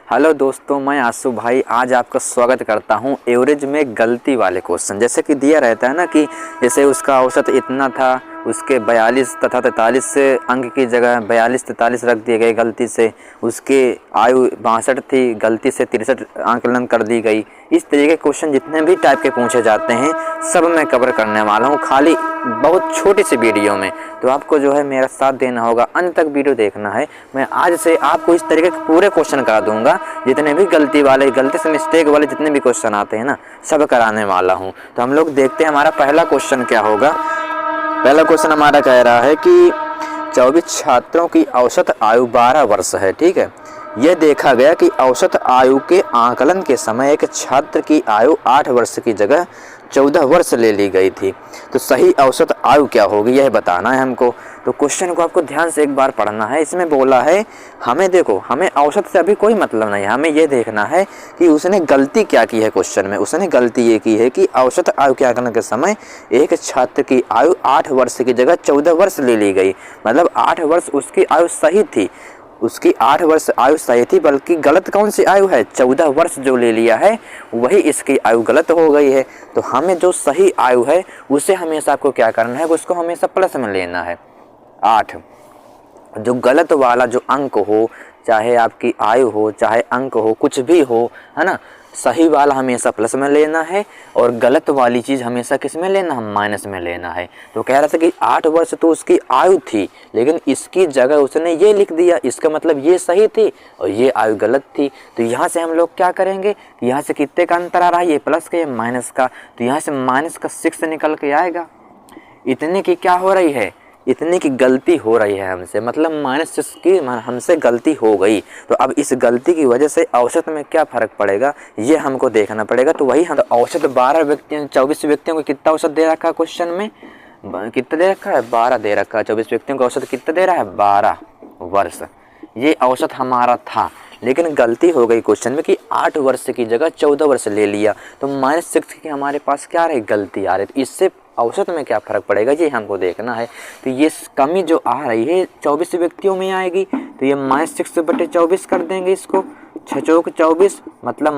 Hello दोस्तों, मैं आशु भाई आज आपका स्वागत करता हूं एवरेज में गलती वाले क्वेश्चन। जैसे कि दिया रहता है ना कि जैसे उसका औसत इतना था, उसके 42 तथा 43 से अंक की जगह 42-43 रख दिए गए गलती से। उसके आयु 62 थी, गलती से 63 आंकलन कर दी गई। इस तरीके के क्वेश्चन जितने भी टाइप के पूछे जाते हैं सब मैं कवर करने वाला हूँ, खाली बहुत छोटी सी वीडियो में। तो आपको जो है मेरा साथ देना होगा, अंत तक वीडियो देखना है। मैं आज से आपको इस तरीके के पूरे क्वेश्चन करा दूंगा, जितने भी गलती से मिस्टेक वाले जितने भी क्वेश्चन आते हैं ना सब कराने वाला हूँ। तो हम लोग देखते हैं हमारा पहला क्वेश्चन क्या होगा। पहला क्वेश्चन हमारा कह रहा है कि 24 छात्रों की औसत आयु 12 वर्ष है। ठीक है, यह देखा गया कि औसत आयु के आकलन के समय एक छात्र की आयु 8 वर्ष की जगह 14 वर्ष ले ली गई थी। तो सही औसत आयु क्या होगी यह बताना है हमको। तो क्वेश्चन को आपको ध्यान से एक बार पढ़ना है। इसमें बोला है हमें औसत से अभी कोई मतलब नहीं है, हमें यह देखना है कि उसने गलती क्या की है। क्वेश्चन में उसने गलती ये की है कि औसत आयु के आकलन के समय एक छात्र की आयु 8 वर्ष की जगह 14 वर्ष ले ली गई। मतलब 8 वर्ष उसकी आयु सही थी, उसकी 8 वर्ष आयु सही थी, बल्कि गलत कौन सी आयु है, 14 वर्ष जो ले लिया है वही इसकी आयु गलत हो गई है। तो हमें जो सही आयु है उसे हमेशा आपको क्या करना है, उसको हमेशा प्लस में लेना है। 8 जो गलत वाला जो अंक हो, चाहे आपकी आयु हो चाहे अंक हो कुछ भी हो, है ना, सही वाला हमेशा प्लस में लेना है और गलत वाली चीज़ हमेशा किस में लेना है, माइनस में लेना है। तो कह रहा था कि 8 वर्ष तो उसकी आयु थी, लेकिन इसकी जगह उसने ये लिख दिया, इसका मतलब ये सही थी और ये आयु गलत थी। तो यहाँ से हम लोग क्या करेंगे, यहाँ से कितने का अंतर आ रहा है, ये प्लस का ये माइनस का। तो यहाँ से माइनस का 6 निकल के आएगा। इतने की क्या हो रही है, इतनी की गलती हो रही है हमसे, मतलब -6 की हमसे गलती हो गई। तो अब इस गलती की वजह से औसत में क्या फ़र्क पड़ेगा ये हमको देखना पड़ेगा। तो वही हम औसत 24 व्यक्तियों को कितना औसत दे रखा है क्वेश्चन में, कितना दे रखा है, 12 दे रखा है। 24 व्यक्तियों का औसत कितना दे रहा है, 12 वर्ष। ये औसत हमारा था, लेकिन गलती हो गई क्वेश्चन में कि 8 वर्ष की जगह 14 वर्ष ले लिया। तो -6 की हमारे पास क्या रही, गलती आ रही। तो इससे औसत में क्या फ़र्क पड़ेगा ये हमको देखना है। तो ये कमी जो आ रही है 24 व्यक्तियों में आएगी, तो ये -6/24 कर देंगे इसको, 6 चौक 24, मतलब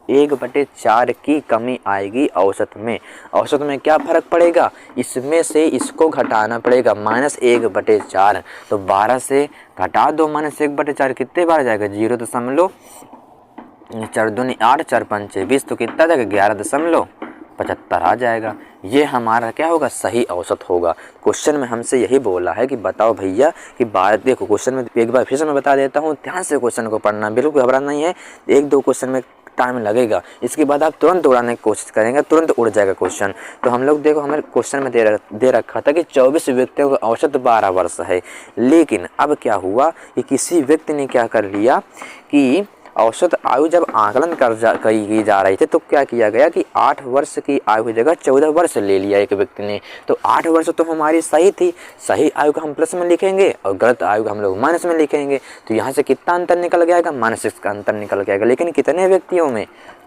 -1/4 की कमी आएगी औसत में। औसत में क्या फ़र्क पड़ेगा, इसमें से इसको घटाना पड़ेगा, -1/4। तो 12 से घटा दो -1/4, कितने बार जाएगा, 0.4 दूनी 8, 4 पंचे 20, तो कितना जाएगा, 11.75 आ जाएगा। ये हमारा क्या होगा, सही औसत होगा। क्वेश्चन में हमसे यही बोला है कि बताओ भैया कि 12, देखो क्वेश्चन में एक बार फिर से मैं बता देता हूँ, ध्यान से क्वेश्चन को पढ़ना, बिल्कुल घबराना नहीं है। 1-2 क्वेश्चन में टाइम लगेगा, इसके बाद आप तुरंत उड़ाने की कोशिश करेंगे, तुरंत उड़ जाएगा क्वेश्चन। तो हम लोग देखो, हमें क्वेश्चन में दे रखा था कि 24 व्यक्तियों का औसत 12 वर्ष है। लेकिन अब क्या हुआ कि किसी व्यक्ति ने क्या कर लिया कि औसत आयु जब आकलन की जा रही थी तो क्या किया गया कि 8 वर्ष की आयु की जगह 14 वर्ष ले लिया एक व्यक्ति ने। तो 8 वर्ष तो हमारी सही थी, सही आयु को हम प्लस में लिखेंगे और गलत आयु को हम लोग माइनस में लिखेंगे। तो यहाँ से कितना अंतर निकल जाएगा, -6 का अंतर निकल जाएगा। लेकिन कितने व्यक्तियों में,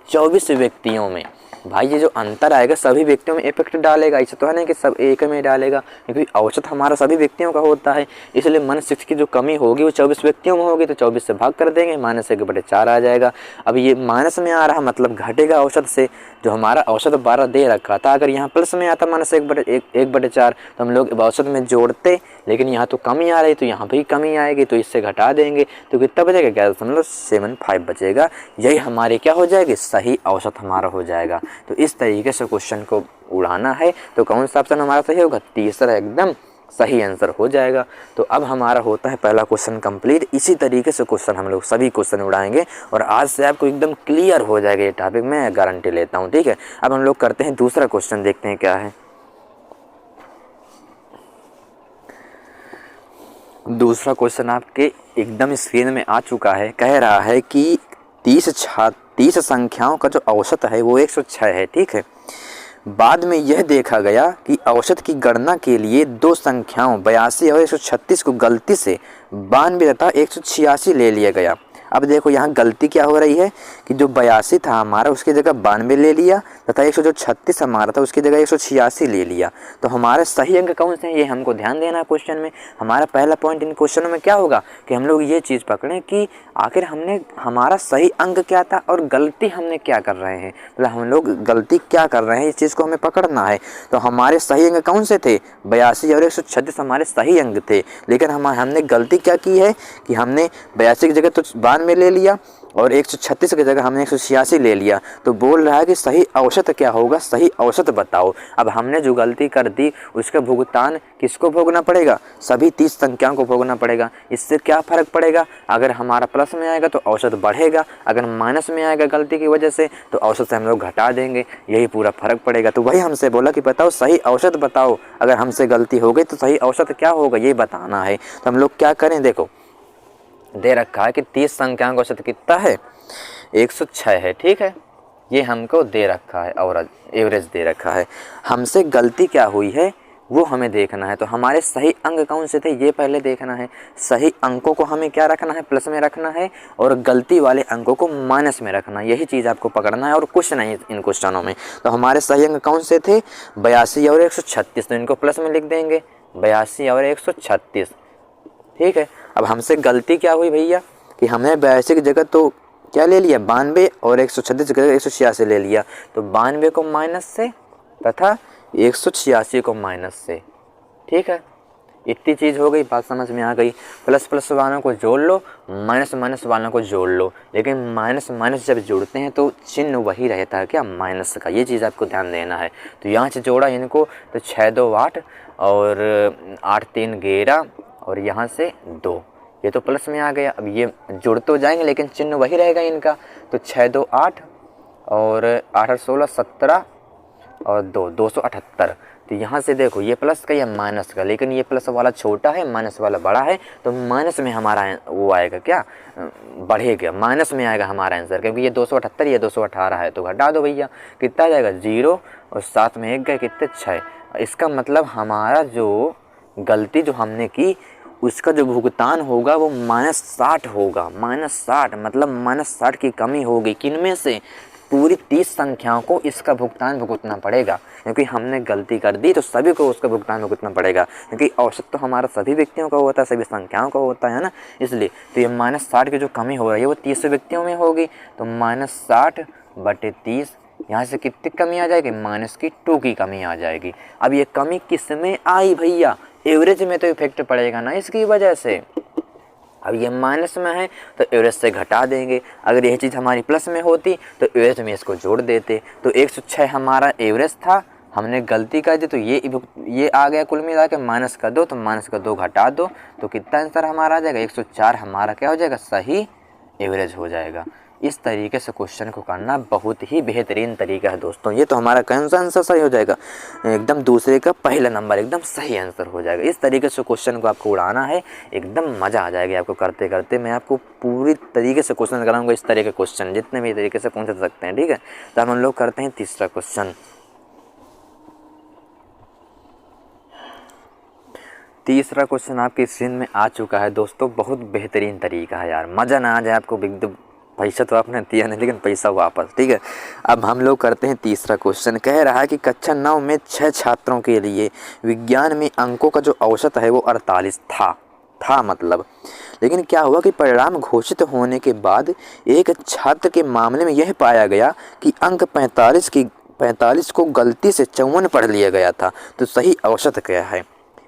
24 व्यक्तियों में। भाई ये जो अंतर आएगा सभी व्यक्तियों में इफेक्ट डालेगा, ऐसा तो है नहीं कि सब एक में डालेगा, क्योंकि औसत हमारा सभी व्यक्तियों का होता है। इसलिए -6 की जो कमी होगी वो 24 व्यक्तियों में होगी, तो 24 से भाग कर देंगे, -1/4 आ जाएगा। अब ये माइनस में आ रहा मतलब घटेगा औसत से, जो हमारा औसत 12 दे रखा था, अगर यहाँ प्लस में आता -1/4 तो हम लोग औसत में जोड़ते, लेकिन यहाँ तो कमी आ रही तो यहाँ भी कमी आएगी, तो इससे घटा देंगे तो कितना बचेगा, 11.75 बचेगा। यही हमारी क्या हो जाएगी, सही औसत हमारा हो जाएगा। तो इस तरीके से क्वेश्चन को उड़ाना है। तो कौन सा ऑप्शन हमारा सही होगा, तीसरा एकदम सही आंसर हो जाएगा। तो अब हमारा होता है पहला क्वेश्चन कंप्लीट। इसी तरीके से क्वेश्चन हम लोग सभी क्वेश्चन उड़ाएंगे और आज से आपको एकदम क्लियर हो जाएगा ये टॉपिक, मैं गारंटी लेता हूँ। ठीक है, अब हम लोग करते हैं दूसरा क्वेश्चन, देखते हैं क्या है। दूसरा क्वेश्चन आपके एकदम स्क्रीन में आ चुका है। कह रहा है कि 30 संख्याओं का जो औसत है वो 106 है। ठीक है, बाद में यह देखा गया कि औसत की गणना के लिए 2 संख्याओं 82 और 136 को गलती से 92 तथा 186 ले लिया गया। अब देखो यहाँ गलती क्या हो रही है कि जो 82 था हमारा उसकी जगह 92 ले लिया, तथा 136 हमारा था उसकी जगह 186 ले लिया। तो हमारे सही अंक कौन से हैं ये हमको ध्यान देना है क्वेश्चन में। हमारा पहला पॉइंट इन क्वेश्चनों में क्या होगा कि हम लोग ये चीज़ पकड़ें कि आखिर हमने हमारा सही अंक क्या था और गलती हमने क्या कर रहे हैं, मतलब हम लोग गलती क्या कर रहे हैं इस चीज़ को हमें पकड़ना है। तो हमारे सही अंक कौन से थे, 82 और 136 हमारे सही अंक थे, लेकिन हमने गलती क्या की है कि हमने 82 की जगह तो 92 ले लिया और 136 की जगह हमने 186 ले लिया। तो बोल रहा है कि सही औसत क्या होगा, सही औसत बताओ। अब हमने जो गलती कर दी उसका भुगतान किसको भोगना पड़ेगा, सभी 30 संख्याओं को भोगना पड़ेगा। इससे क्या फ़र्क पड़ेगा, अगर हमारा प्लस में आएगा तो औसत बढ़ेगा, अगर माइनस में आएगा गलती की वजह से तो औसत से हम लोग घटा देंगे, यही पूरा फ़र्क पड़ेगा। तो वही हमसे बोला कि बताओ सही औसत बताओ, अगर हमसे गलती हो गई तो सही औसत क्या होगा ये बताना है। तो हम लोग क्या करें, देखो दे रखा है कि 30 संख्याओं का औसत कितना है, 106 है, ठीक है, ये हमको दे रखा है और एवरेज दे रखा है। हमसे गलती क्या हुई है वो हमें देखना है। तो हमारे सही अंक कौन से थे ये पहले देखना है। सही अंकों को हमें क्या रखना है, प्लस में रखना है, और गलती वाले अंकों को माइनस में रखना है। यही चीज़ आपको पकड़ना है और कुछ नहीं इन क्वेश्चनों में। तो हमारे सही अंक कौन से थे, 82 और 136, तो इनको प्लस में लिख देंगे, 82 और 136, ठीक है। अब हमसे गलती क्या हुई भैया कि हमने 82 की जगह तो क्या ले लिया, 92, और 136 की जगह 186 ले लिया। तो 92 को माइनस से तथा 186 को माइनस से, ठीक है, इतनी चीज़ हो गई, बात समझ में आ गई। प्लस प्लस वालों को जोड़ लो, माइनस माइनस वालों को जोड़ लो, लेकिन माइनस माइनस जब जोड़ते हैं तो चिन्ह वही रहता है क्या, माइनस का, ये चीज़ आपको ध्यान देना है। तो यहाँ से जोड़ा इनको तो 6 2 8 और 8 3 11 और यहाँ से 2, ये तो प्लस में आ गया। अब ये जुड़ तो जाएंगे लेकिन चिन्ह वही रहेगा इनका। तो 6 2 8 और 8 16 17 और 2 278। तो यहाँ से देखो ये प्लस का या माइनस का, लेकिन ये प्लस वाला छोटा है माइनस वाला बड़ा है, तो माइनस में हमारा वो आएगा क्या, बढ़ेगा, माइनस में आएगा हमारा आंसर, क्योंकि ये 278 ये 218 है। तो घटा दो भैया, कितना आ जाएगा 0 और साथ में 1 गए, कितने 6। इसका मतलब हमारा जो गलती जो हमने की उसका जो भुगतान होगा वो -60 होगा। -60 मतलब -60 की कमी होगी, किन में से, पूरी 30 संख्याओं को इसका भुगतान भुगतना पड़ेगा, क्योंकि हमने गलती कर दी तो सभी को उसका भुगतान भुगतना पड़ेगा, क्योंकि औसत तो हमारा सभी व्यक्तियों का होता है, सभी संख्याओं का होता है ना, इसलिए। तो ये -60 की जो कमी हो रही है वो 30 व्यक्तियों में होगी। तो -60/30, यहाँ से कितनी कमी आ जाएगी, -2 की कमी आ जाएगी। अब ये कमी किस में आई भैया, एवरेज में तो इफेक्ट पड़ेगा ना इसकी वजह से। अब ये माइनस में है तो एवरेज से घटा देंगे, अगर यह चीज़ हमारी प्लस में होती तो एवरेज में इसको जोड़ देते। तो 106 हमारा एवरेज था, हमने गलती कर दी तो ये आ गया कुल मिला के -2, तो -2 घटा दो तो कितना आंसर हमारा आ जाएगा, 104 हमारा क्या हो जाएगा, सही एवरेज हो जाएगा। इस तरीके से क्वेश्चन को करना बहुत ही बेहतरीन तरीका है दोस्तों। ये तो हमारा कौन सा आंसर सही हो जाएगा, एकदम दूसरे का पहला नंबर एकदम सही आंसर हो जाएगा। इस तरीके से क्वेश्चन को आपको उड़ाना है, एकदम मज़ा आ जाएगा आपको करते करते। मैं आपको पूरी तरीके से क्वेश्चन कराऊंगा, इस तरीके के क्वेश्चन जितने भी तरीके से पूछ सकते हैं, ठीक है। तो हम लोग करते हैं तीसरा क्वेश्चन। तीसरा क्वेश्चन आपकी स्क्रीन में आ चुका है दोस्तों। बहुत बेहतरीन तरीका है यार, मज़ा ना आ जाए आपको, एकदम पैसा तो आपने दिया नहीं लेकिन पैसा वापस, ठीक है। अब हम लोग करते हैं तीसरा क्वेश्चन। कह रहा है कि कक्षा 9 में 6 छात्रों के लिए विज्ञान में अंकों का जो औसत है वो 48 था मतलब, लेकिन क्या हुआ कि परिणाम घोषित होने के बाद एक छात्र के मामले में यह पाया गया कि अंक 45 को गलती से 54 पढ़ लिया गया था। तो सही औसत क्या है,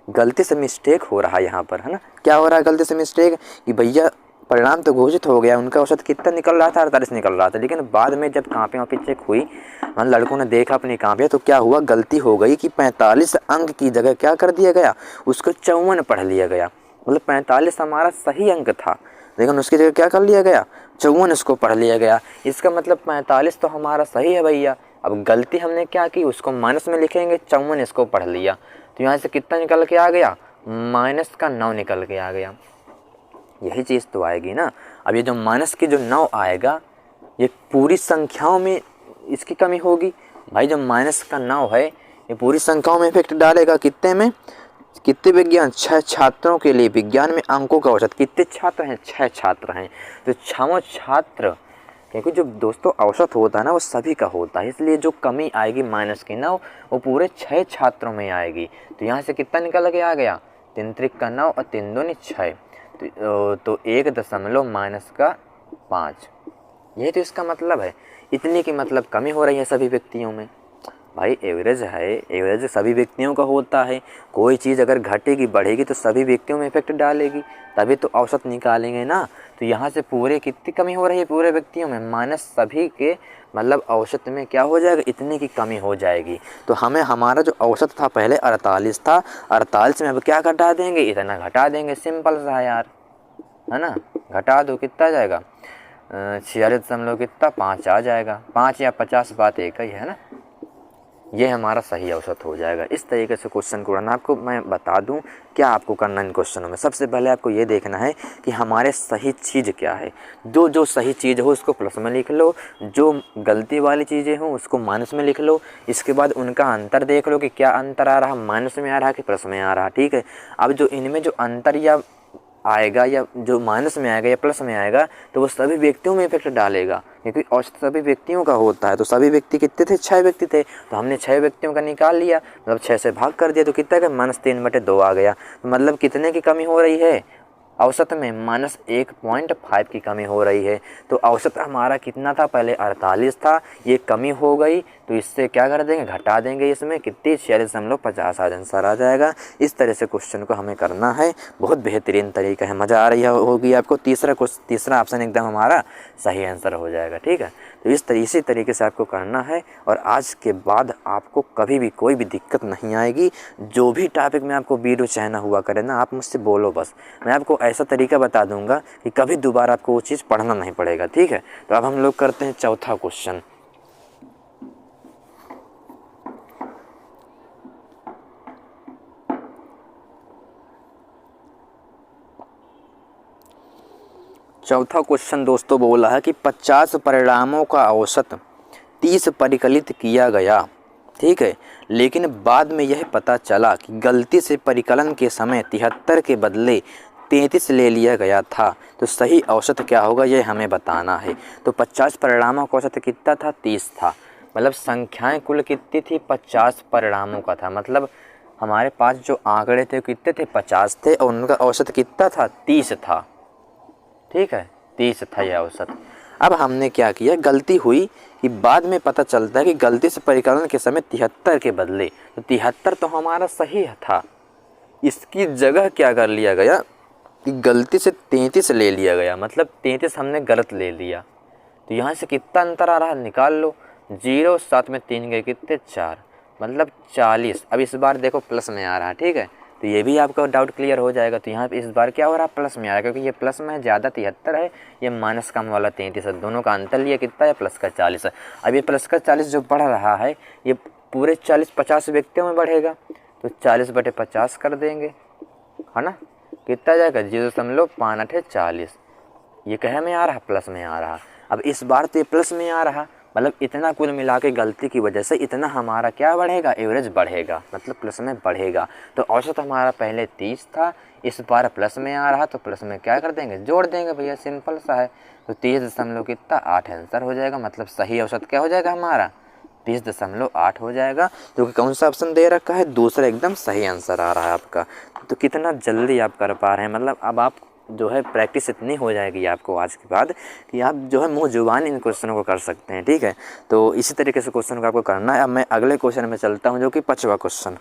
गलती से मिस्टेक हो रहा है यहाँ पर, है ना। क्या हो रहा है गलती से मिस्टेक कि भैया परिणाम तो घोषित हो गया, उनका औसत कितना निकल रहा था, 48 निकल रहा था, लेकिन बाद में जब कापियाँ वापी चेक हुई, मतलब लड़कों ने देखा अपनी कापियाँ, तो क्या हुआ, गलती हो गई कि 45 अंक की जगह क्या कर दिया गया, उसको 54 पढ़ लिया गया। मतलब 45 हमारा सही अंक था, लेकिन उसकी जगह क्या कर लिया गया, 54 इसको पढ़ लिया गया। इसका मतलब 45 तो हमारा सही है भैया। अब गलती हमने क्या की, उसको माइनस में लिखेंगे, 54 इसको पढ़ लिया, तो यहाँ से कितना निकल के आ गया, -9 निकल के आ गया। यही चीज़ तो आएगी ना। अब ये जो माइनस की जो 9 आएगा, ये पूरी संख्याओं में इसकी कमी होगी भाई। जो -9 है ये पूरी संख्याओं में इफेक्ट डालेगा, कितने में, कितने विज्ञान 6 छात्रों के लिए विज्ञान में अंकों का औसत। कितने छात्र हैं? 6 छात्र हैं। तो 6वां छात्र, क्योंकि जो दोस्तों औसत होता है ना वो सभी का होता है, इसलिए जो कमी आएगी माइनस की ना वो पूरे 6 छात्रों में आएगी। तो यहाँ से कितना निकल के आ गया? 3 त्रिक का 9 और 3 दूनी 6, तो 1 दशमलव माइनस का 5। यही तो इसका मतलब है। इतनी की मतलब कमी हो रही है सभी व्यक्तियों में। भाई एवरेज है, एवरेज सभी व्यक्तियों का होता है। कोई चीज़ अगर घटेगी बढ़ेगी तो सभी व्यक्तियों में इफेक्ट डालेगी, तभी तो औसत निकालेंगे ना। तो यहाँ से पूरे कितनी कमी हो रही है? पूरे व्यक्तियों में माइनस सभी के, मतलब औसत में क्या हो जाएगा? इतने की कमी हो जाएगी। तो हमें हमारा जो औसत था पहले 48 था, 48 में अब क्या घटा देंगे? इतना घटा देंगे। सिंपल सा है यार, है ना। घटा दो, कितना आ जाएगा? 46 कितना 5 आ जाएगा। 5 या 50 बात एक ही है ना। ये हमारा सही औसत हो जाएगा। इस तरीके से क्वेश्चन को करना। आपको मैं बता दूं क्या आपको करना इन क्वेश्चनों में। सबसे पहले आपको ये देखना है कि हमारे सही चीज़ क्या है। जो सही चीज़ हो उसको प्लस में लिख लो, जो गलती वाली चीज़ें हो उसको माइनस में लिख लो। इसके बाद उनका अंतर देख लो कि क्या अंतर आ रहा, माइनस में आ रहा कि प्लस में आ रहा। ठीक है। अब जो इनमें जो अंतर या आएगा या जो माइनस में आएगा या प्लस में आएगा तो वो सभी व्यक्तियों में इफेक्ट डालेगा, क्योंकि औसत सभी व्यक्तियों का होता है। तो सभी व्यक्ति कितने थे? 6 व्यक्ति थे। तो हमने 6 व्यक्तियों का निकाल लिया, मतलब 6 से भाग कर दिया तो कितना का -3/2 आ गया। तो मतलब कितने की कमी हो रही है? औसत में -1.5 की कमी हो रही है। तो औसत हमारा कितना था? पहले 48 था, ये कमी हो गई तो इससे क्या कर देंगे? घटा देंगे। इसमें कितनी? 46.50 आज आंसर आ जाएगा। इस तरह से क्वेश्चन को हमें करना है। बहुत बेहतरीन तरीका है, मज़ा आ रही होगी आपको। तीसरा ऑप्शन एकदम हमारा सही आंसर हो जाएगा। ठीक है। तो इसी तरीके से आपको करना है और आज के बाद आपको कभी भी कोई भी दिक्कत नहीं आएगी। जो भी टॉपिक में आपको वीडियो चाहना हुआ करे ना, आप मुझसे बोलो बस, मैं आपको ऐसा तरीका बता दूंगा कि कभी दोबारा आपको वो चीज़ पढ़ना नहीं पड़ेगा। ठीक है। तो अब हम लोग करते हैं चौथा क्वेश्चन। चौथा क्वेश्चन दोस्तों बोला है कि 50 परिणामों का औसत 30 परिकलित किया गया। ठीक है। लेकिन बाद में यह पता चला कि गलती से परिकलन के समय 73 के बदले 33 ले लिया गया था। तो सही औसत क्या होगा ये हमें बताना है। तो 50 परिणामों का औसत कितना था? 30 था। मतलब संख्याएं कुल कितनी थी? 50 परिणामों का था। मतलब हमारे पास जो आंकड़े थे कितने थे? 50 थे और उनका औसत कितना था? 30 था। ठीक है। 30 था यह औसत। अब हमने क्या किया? गलती हुई कि बाद में पता चलता है कि गलती से परिकलन के समय 73 के बदले, तो 73 तो हमारा सही था, इसकी जगह क्या कर लिया गया कि गलती से 33 ले लिया गया। मतलब 33 हमने गलत ले लिया। तो यहाँ से कितना अंतर आ रहा निकाल लो। 0 7 में 3 गए कितने? 4, मतलब 40। अब इस बार देखो प्लस में आ रहा है। ठीक है। तो ये भी आपका डाउट क्लियर हो जाएगा। तो यहाँ पे इस बार क्या हो रहा है? प्लस में आ रहा है, क्योंकि ये प्लस में ज़्यादा 73 है, ये माइनस कम वाला 33 है। दोनों का अंतर लिया कितना है? प्लस का 40 है। अब ये प्लस का 40 जो बढ़ रहा है ये पूरे 40-50 व्यक्तियों में बढ़ेगा। तो 40/50 कर देंगे, है ना। कितना जाएगा? 0.58 40। ये कहे में आ रहा? प्लस में आ रहा। अब इस बार तो ये प्लस में आ रहा, मतलब इतना कुल मिला के गलती की वजह से इतना हमारा क्या बढ़ेगा? एवरेज बढ़ेगा, मतलब प्लस में बढ़ेगा। तो औसत हमारा पहले 30 था, इस बार प्लस में आ रहा, तो प्लस में क्या कर देंगे? जोड़ देंगे भैया, सिंपल सा है। तो 30.8 आंसर हो जाएगा। मतलब सही औसत क्या हो जाएगा हमारा? 30.8 हो जाएगा। जो कि कौन सा ऑप्शन दे रखा है? दूसरा एकदम सही आंसर आ रहा है आपका। तो कितना जल्दी आप कर पा रहे हैं, मतलब अब आप जो है प्रैक्टिस इतनी हो जाएगी आपको आज के बाद कि आप जो है मुँह जुबान इन क्वेश्चनों को कर सकते हैं। ठीक है। तो इसी तरीके से क्वेश्चन को आपको करना है। अब मैं अगले क्वेश्चन में चलता हूँ, जो कि 5वां क्वेश्चन।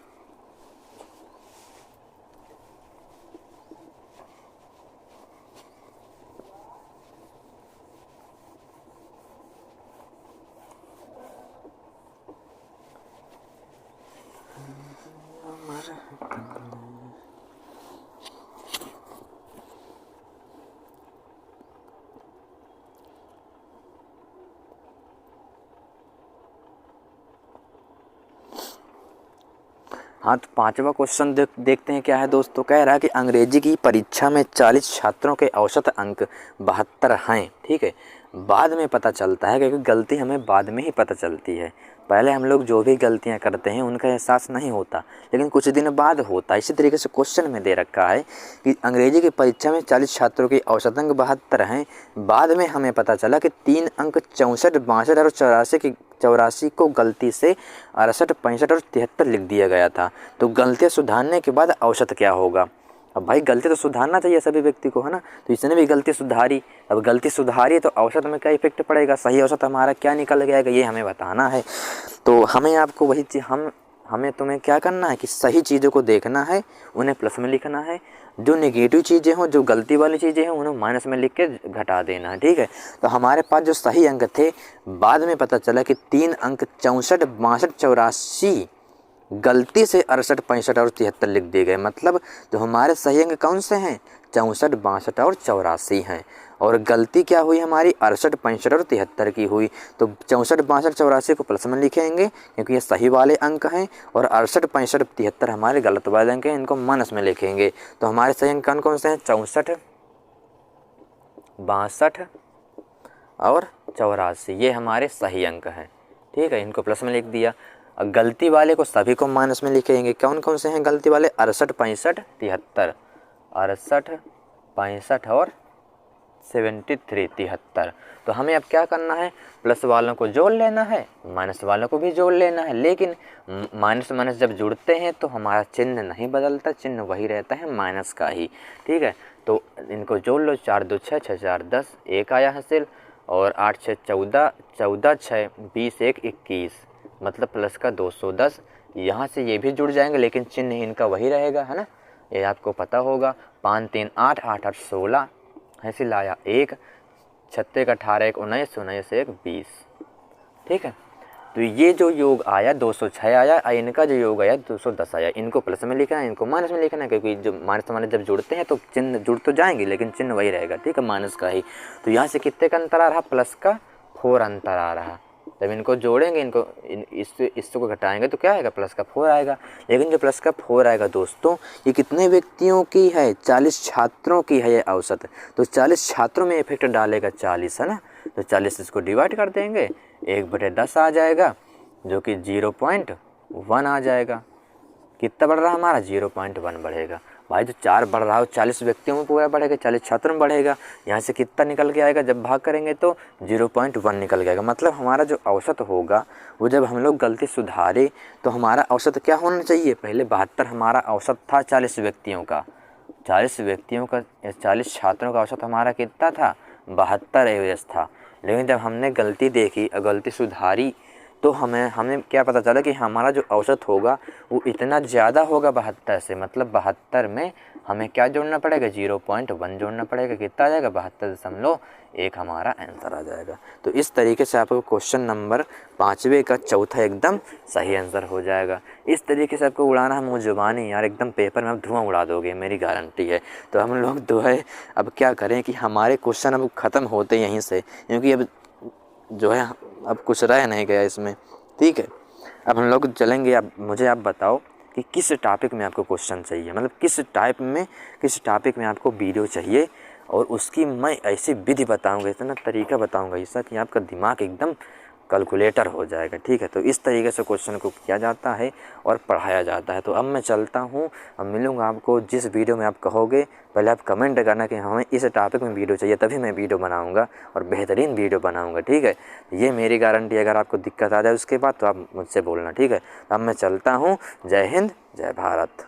हाँ, तो 5वां क्वेश्चन देखते हैं क्या है दोस्तों। कह रहा है कि अंग्रेजी की परीक्षा में 40 छात्रों के औसत अंक 72 हैं। ठीक है। बाद में पता चलता है, क्योंकि गलती हमें बाद में ही पता चलती है। पहले हम लोग जो भी गलतियां करते हैं उनका एहसास नहीं होता, लेकिन कुछ दिन बाद होता है। इसी तरीके से क्वेश्चन में दे रखा है कि अंग्रेजी की परीक्षा में 40 छात्रों की औसत अंक 72 हैं। बाद में हमें पता चला कि 3 अंक 64, 62 और 84 को गलती से 68, 65 और 73 लिख दिया गया था। तो गलतियाँ सुधारने के बाद औसत क्या होगा? अब भाई गलती तो सुधारना चाहिए सभी व्यक्ति को, है ना। तो इसने भी गलती सुधारी। अब गलती सुधारी तो औसत में क्या इफेक्ट पड़ेगा, सही औसत हमारा क्या निकल जाएगा, ये हमें बताना है। तो हमें आपको वही चीज़ हमें तुम्हें क्या करना है कि सही चीज़ों को देखना है, उन्हें प्लस में लिखना है। जो नेगेटिव चीज़ें हों, जो गलती वाली चीज़ें हैं, उन्हें माइनस में लिख के घटा देना है, ठीक है। तो हमारे पास जो सही अंक थे, बाद में पता चला कि 3 अंक 64, 62, 84 गलती से 68, 65 और 73 लिख दिए गए। मतलब जो हमारे सही अंक कौन से हैं, 64, 62 और 84 हैं। और गलती क्या हुई हमारी, 68, 65 और 73 की हुई। तो 64, 62, 84 को प्लस में लिखेंगे क्योंकि ये सही वाले अंक हैं, और 68, 65, 73 हमारे गलत वाले अंक हैं, इनको माइनस में लिखेंगे। तो हमारे सही अंक कौन कौन से हैं, 64, 62 और 84, ये हमारे सही अंक हैं, ठीक है। इनको प्लस में लिख दिया। गलती वाले को सभी को माइनस में लिखेंगे। कौन कौन से हैं गलती वाले, 68, 65, 73, 68, 65 और 73, 73। तो हमें अब क्या करना है, प्लस वालों को जोड़ लेना है, माइनस वालों को भी जोड़ लेना है। लेकिन माइनस माइनस जब जुड़ते हैं तो हमारा चिन्ह नहीं बदलता, चिन्ह वही रहता है माइनस का ही, ठीक है। तो इनको जोड़ लो, 4 2 6, 6 4 10, 1 आया हासिल, और 8 6 14, 14 6 20, 1 21, मतलब प्लस का 210। यहाँ से ये भी जुड़ जाएंगे लेकिन चिन्ह इनका वही रहेगा, है ना, ये आपको पता होगा। 5 3 8, 8 8 16, ऐसे लाया 1, 36 18 1 19, 19 1 20, ठीक है। तो ये जो योग आया 206 आया, इनका जो योग आया 210 आया। इनको प्लस में लिखना है, इनको माइनस में लिखना है, क्योंकि जो माइनस माइनस जब जुड़ते हैं तो चिन्ह जुड़ तो जाएंगे लेकिन चिन्ह वही रहेगा, ठीक है, माइनस का ही। तो यहाँ से कितने का अंतर आ रहा, प्लस का 4 अंतर आ रहा। जब इनको जोड़ेंगे, इनको इससे को घटाएंगे तो क्या आएगा, प्लस का 4 आएगा। लेकिन जो प्लस का 4 आएगा दोस्तों, ये कितने व्यक्तियों की है, 40 छात्रों की है ये औसत। तो 40 छात्रों में इफेक्ट डालेगा 40, है ना। तो 40 इसको डिवाइड कर देंगे, 1/10 आ जाएगा, जो कि 0.1 आ जाएगा। कितना बढ़ रहा हमारा, 0.1 बढ़ेगा। भाई जो 4 बढ़ रहा है 40 व्यक्तियों में पूरा बढ़ेगा, 40 छात्रों में बढ़ेगा। यहाँ से कितना निकल के आएगा, जब भाग करेंगे तो 0.1 निकल जाएगा। मतलब हमारा जो औसत होगा वो जब हम लोग गलती सुधारे तो हमारा औसत क्या होना चाहिए, पहले 72 हमारा औसत था 40 व्यक्तियों का, 40 व्यक्तियों का 40 छात्रों का औसत हमारा कितना था, 72 एवरेज था। लेकिन जब हमने गलती देखी और गलती सुधारी तो हमें क्या पता चला कि हमारा जो औसत होगा वो इतना ज़्यादा होगा 72 से। मतलब 72 में हमें क्या जोड़ना पड़ेगा, 0.1 जोड़ना पड़ेगा। कितना आ जाएगा, 72.1 हमारा आंसर आ जाएगा। तो इस तरीके से आपको क्वेश्चन नंबर 5वें का चौथा एकदम सही आंसर हो जाएगा। इस तरीके से आपको उड़ाना है मुँह जुबानी यार, एकदम पेपर में आप धुआं उड़ा दोगे, मेरी गारंटी है। तो हम लोग जो है अब क्या करें कि हमारे क्वेश्चन अब ख़त्म होते यहीं से, क्योंकि अब जो है अब कुछ रह नहीं गया इसमें, ठीक है। अब हम लोग चलेंगे। अब मुझे आप बताओ कि किस टॉपिक में आपको क्वेश्चन चाहिए, मतलब किस टॉपिक में आपको वीडियो चाहिए, और उसकी मैं ऐसी विधि बताऊंगा, इतना तरीका बताऊंगा ऐसा कि आपका दिमाग एकदम कैलकुलेटर हो जाएगा, ठीक है। तो इस तरीके से क्वेश्चन को किया जाता है और पढ़ाया जाता है। तो अब मैं चलता हूँ, अब मिलूँगा आपको जिस वीडियो में आप कहोगे। पहले आप कमेंट करना कि हमें इस टॉपिक में वीडियो चाहिए, तभी मैं वीडियो बनाऊँगा और बेहतरीन वीडियो बनाऊँगा, ठीक है। ये मेरी गारंटी। अगर आपको दिक्कत आ जाए उसके बाद तो आप मुझसे बोलना, ठीक है। अब मैं चलता हूँ। जय हिंद, जय भारत।